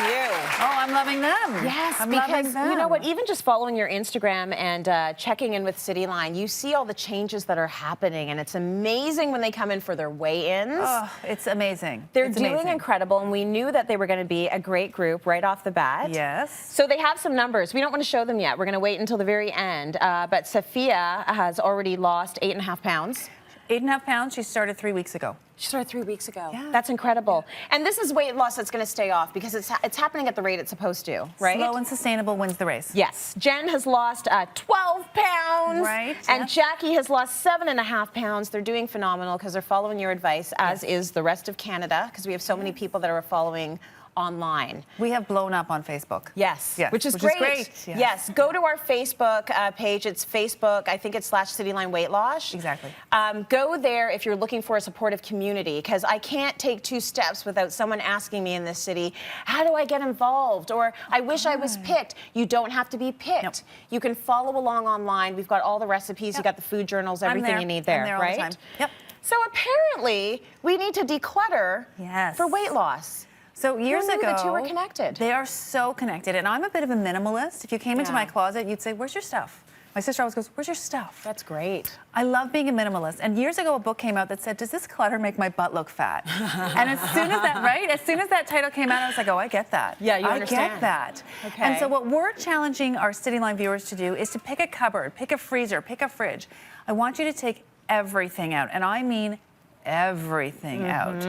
you? Oh, I'm loving them. Yes, I'm because loving them. you know what? Even just following your Instagram and checking in with Cityline, you see all the changes that are happening, and it's amazing when they come in for their weigh-ins. Oh, it's amazing. They're It's doing amazing. incredible, and we knew that they were going to be a great group right off the bat. Yes. So they have some numbers. We don't want to show them yet. We're going to wait until the very end. But Sophia has already lost 8.5 pounds. 8.5 pounds. She started 3 weeks ago. She started 3 weeks ago. Yeah. That's incredible. Yeah. And this is weight loss that's going to stay off because it's happening at the rate it's supposed to, right? Slow and sustainable wins the race. Yes. Jen has lost 12 pounds. Right. And yes. Jackie has lost 7.5 pounds. They're doing phenomenal because they're following your advice, as is the rest of Canada, because we have so many people that are following online. We have blown up on Facebook. Yes, Yes, which is great. Yes. Yes, go to our Facebook page. It's Facebook, I think it's /Cityline Weight Loss. Exactly. Go there if you're looking for a supportive community, because I can't take 2 steps without someone asking me in this city, how do I get involved? Or I wish I was picked. You don't have to be picked. Nope. You can follow along online. We've got all the recipes. Yep. You got the food journals, everything you need there, I'm there all right? the time. Yep. So apparently, we need to declutter for weight loss. So years Who knew ago, the two were connected? They are so connected, and I'm a bit of a minimalist. If you came into my closet, you'd say, "Where's your stuff?" My sister always goes, "Where's your stuff?" That's great. I love being a minimalist. And years ago, a book came out that said, "Does this clutter make my butt look fat?" And as soon as that, as soon as that title came out, I was like, "Oh, I get that. Yeah, you I understand. get that." Okay. And so what we're challenging our Cityline viewers to do is to pick a cupboard, pick a freezer, pick a fridge. I want you to take everything out, and I mean everything out.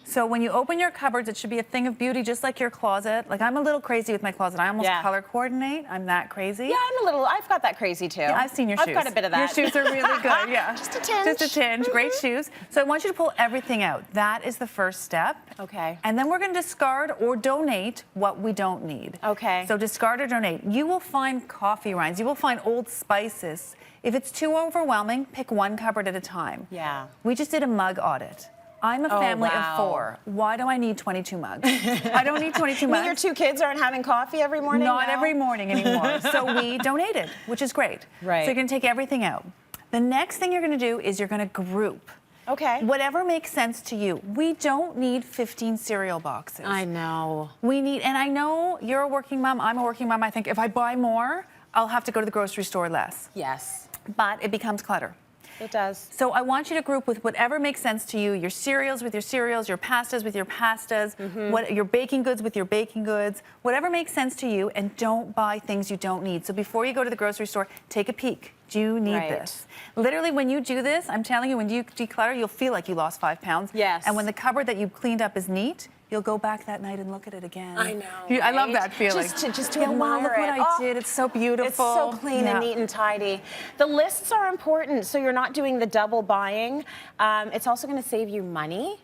So when you open your cupboards, it should be a thing of beauty, just like your closet. Like, I'm a little crazy with my closet. I almost color coordinate. I'm that crazy. Yeah, I've got that crazy too. Yeah, I've seen your shoes. I've got a bit of that. Your shoes are really good, yeah. Just a tinge. Just a tinge, great shoes. So I want you to pull everything out. That is the first step. Okay. And then we're gonna discard or donate what we don't need. Okay. So discard or donate. You will find coffee rinds, you will find old spices. If it's too overwhelming, pick one cupboard at a time. Yeah. We just did a mug audit. I'm a family of 4. Why do I need 22 mugs? I don't need 22 mugs. Your 2 kids aren't having coffee every morning? Not now? every morning anymore. So we donated, which is great. Right. So you're going to take everything out. The next thing you're going to do is you're going to group. Okay. Whatever makes sense to you. We don't need 15 cereal boxes. I know. We need, and I know you're a working mom, I'm a working mom. I think if I buy more, I'll have to go to the grocery store less. Yes. But it becomes clutter. It does. So I want you to group with whatever makes sense to you, your cereals with your cereals, your pastas with your pastas, your baking goods with your baking goods, whatever makes sense to you, and don't buy things you don't need. So before you go to the grocery store, take a peek. Do you need this? Literally, when you do this, I'm telling you, when you declutter, you'll feel like you lost 5 pounds. Yes. And when the cupboard that you cleaned up is neat, you'll go back that night and look at it again. I know. I love that feeling. Just to wow, admire look what it. I did. It's so beautiful. It's so clean and neat and tidy. The lists are important, so you're not doing the double buying. It's also going to save you money.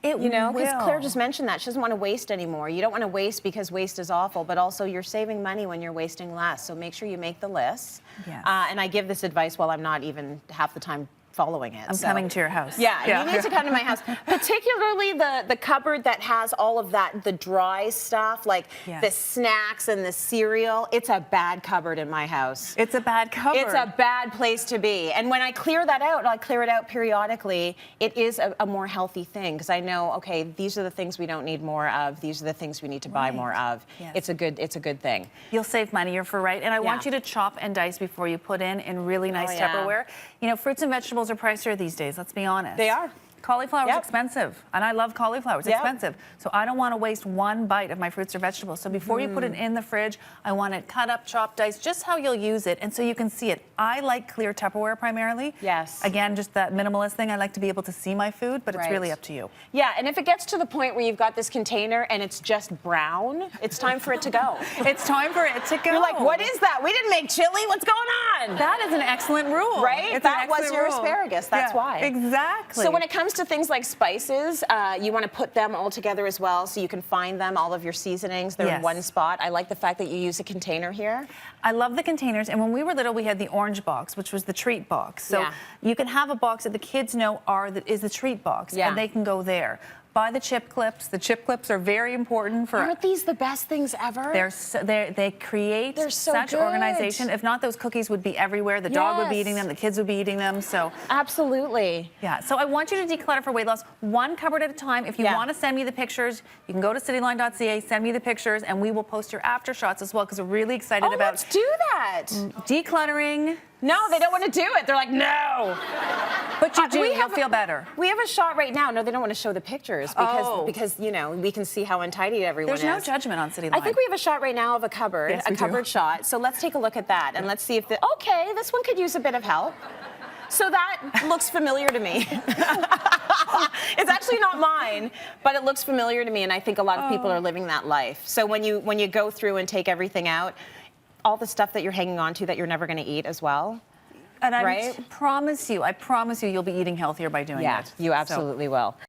You know, because Claire just mentioned that. She doesn't want to waste anymore. You don't want to waste because waste is awful, but also you're saving money when you're wasting less. So make sure you make the lists. Yes. And I give this advice while I'm not even half the time following it. I'm coming to your house. Yeah, you need to come to my house. Particularly the cupboard that has all of that, the dry stuff, like the snacks and the cereal. It's a bad cupboard in my house. It's a bad cupboard. It's a bad place to be. And when I clear that out, I clear it out periodically, it is a more healthy thing, because I know, okay, these are the things we don't need more of. These are the things we need to buy more of. Yes. It's a good thing. You'll save money, you're for right. And I want you to chop and dice before you put in really nice Tupperware. You know, fruits and vegetables are pricier these days, let's be honest. They are. Cauliflower is expensive, and I love cauliflower. It's expensive. So I don't want to waste one bite of my fruits or vegetables. So before you put it in the fridge, I want it cut up, chopped, diced, just how you'll use it, and so you can see it. I like clear Tupperware primarily. Yes. Again, just that minimalist thing. I like to be able to see my food, but it's really up to you. Yeah, and if it gets to the point where you've got this container and it's just brown, it's time for it to go. It's time for it to go. You're like, what is that? We didn't make chili. What's going on? That is an excellent rule. Right? That was your asparagus. That's why. Exactly. So when it comes to things like spices, you want to put them all together as well, so you can find them, all of your seasonings. They're in one spot. I like the fact that you use a container here. I love the containers, and when we were little, we had the orange box, which was the treat box. So you can have a box that the kids know is the treat box, and they can go there. Buy the chip clips. The chip clips are very important for. Aren't these the best things ever? They create They're so such good. organization. If not, those cookies would be everywhere. The dog would be eating them. The kids would be eating them. So absolutely. yeah. So I want you to declutter for weight loss, one cupboard at a time. If you want to send me the pictures, you can go to cityline.ca, send me the pictures, and we will post your after shots as well because we're really excited about. Let's do that. Decluttering. No, they don't want to do it. They're like, no. But you do. You'll feel better. We have a shot right now. No, they don't want to show the pictures because you know, we can see how untidy everyone is. There's no judgment on Cityline. I think we have a shot right now of a cupboard, yes, a cupboard shot. So let's take a look at that and let's see if okay, this one could use a bit of help. So that looks familiar to me. It's actually not mine, but it looks familiar to me, and I think a lot of people are living that life. So when you go through and take everything out, all the stuff that you're hanging on to that you're never going to eat as well. And I promise you, you'll be eating healthier by doing it. Yeah, you absolutely will.